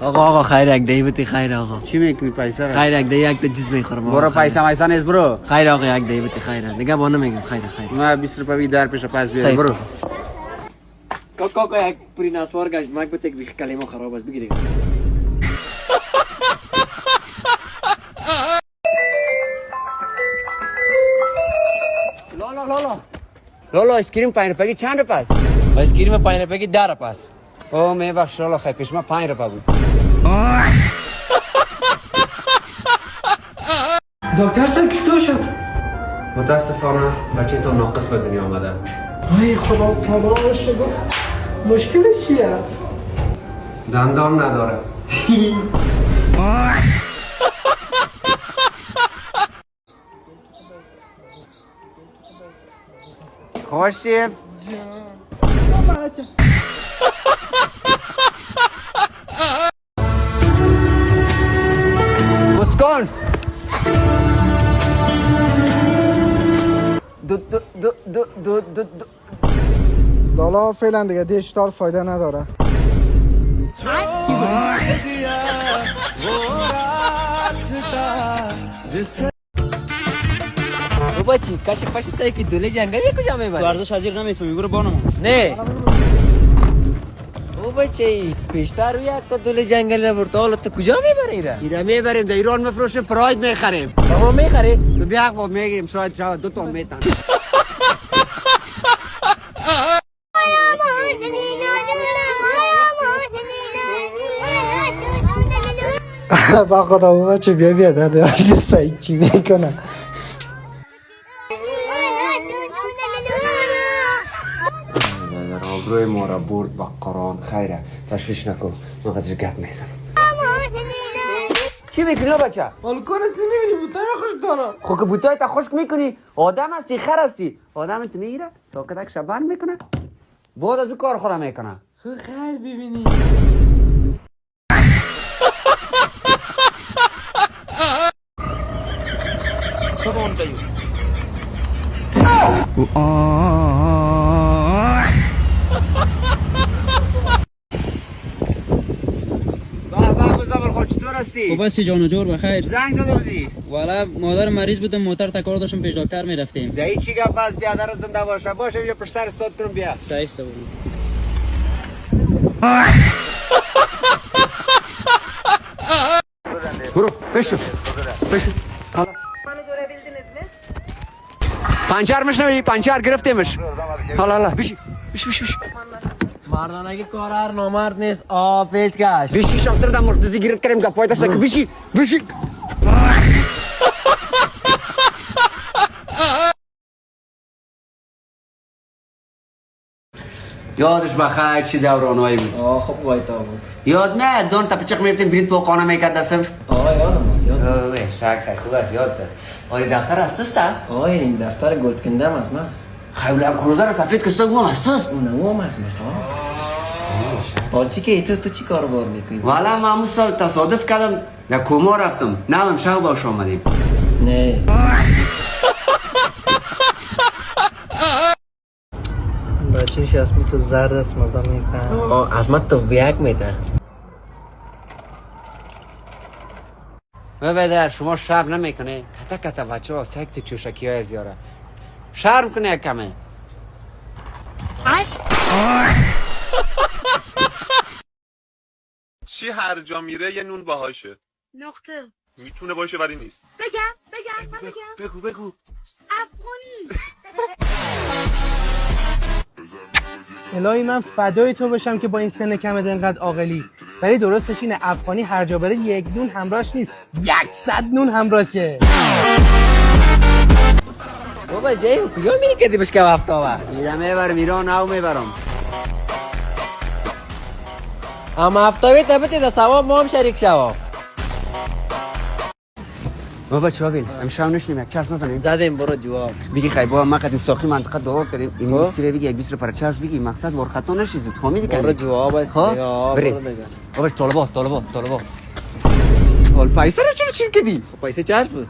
آقا خیر یک دیوتی خیر آقا. چی میکنی پیسه؟ خیر یک دی یک تا چیز میخورم. برو پیسه مایسا نیست برو. خیر آقا یک دیوتی خیر. دیگه با نمیگم خیر. ما 20 روپیه در پیش پس بیار برو. کاکا یک پری نسوار گشت مک بده که کلمه خراب است بگیری. لالا اسکریم 5 روپیه چند روپیه است؟ اسکریم 5 روپیه 10 روپیه است. او میبخش لالا خیلی پیش ما 5 روپیه بود. دکتر صاحب چطور شد؟ متاسفانه بچه تو ناقص به دنیا آمده. ای خدا پناه شده. مشکلش چی است؟ دندان نداره. خوشتیم؟ مسکن لالا فعلا دیگه دیجیتال فایده نداره. بابا چی کاشی پاش سعی کی دوله جنگلی کجا میبری؟ ورزش حاضر نمیفهمی برو بانم. نه بابا چی پیشتر روی یک تا دوله جنگلی برد حالا تو کجا میبری را؟ اینا میبریم در ایران میفروشیم پراید میخریم. بابا میخری؟ تو بیا با میگیریم شاید چا دو تا میتن. با خدا اون بچه بیا در سعی چی میکنه. آبروی ما را برد با قرآن خیره تشویش نکن من قدر گپ میزنم. چی میکنی بچه؟ الکل است نمیبینی بوتای خوش کنم. خب که بوتای تا خشک میکنی آدم هستی خر هستی آدم تو میگیره ساکتک شبان میکنه بعد از او کار خورا میکنه. خیر ببینی چطور هستی؟ خب بس جان و جور بخیر. زنگ زده بودی؟ والا مادر مریض بودم موتر تکار داشتم پیش دکتر میرفتیم. دایی چی گپ است بیادر زنده باشه یا پشت سر استاد کنم بیا. صحیح است. برو بشو پنچر مشنوی پنچر گرفتیمش. حالا بشی مردانگی کار هر نامرد نیست پیچ کش بشی شاطر دم مرتضی گیرت کنیم گپای دست بشی یادش بخیر چی دورانایی بود. خب وایتا بود. یاد نه دون تا پچق میرفتیم برید پوقانه میکرد دستم. یادم است یادم. شک خیلی خوب است یاد است. دفتر است این دفتر گلدکندم است نه. خیلی هم کروزر سفید کستا گوام است. اونم است مثلا. چی که تو چی کاربار میکنی؟ والا ما سال تصادف کردم در کوما رفتم. نه شب باش آمدیم. نه. بچهش اسمی تو زرد است مزه میکنه. اسمت تو ویک میده. ببدر شما شرم نمیکنه کتا بچه ها سکت چوشکی های زیاره شرم کنه یک کمه. چی هر جا میره یه نون باهاشه نقطه میتونه باشه ولی نیست. بگم بگو افغانی. الهی من فدای تو بشم که با این سن کمت اینقدر عاقلی. ولی درستش اینه افغانی هر جا بره یک نون همراهش نیست 100 نون همراهشه. بابا جای کجا میری کردی بشکه هفته میرم میبرم ایران او میبرم. اما هفتاوی تبتی ده ثواب ما هم شریک شواب. بابا چه بین امشب نشنیم یک چرس نزنیم. زدیم برو جواب بگی خیلی با ما قدیم ساختی منطقه دور کردیم این 20 رو بگی یک 20 رو پر چرس بگی مقصد ورخطا نشیزید فهمیدی که برو جواب است. بریم بابا طالبا حال پیسه رو چرا چیر کردی؟ پیسه چرس بود.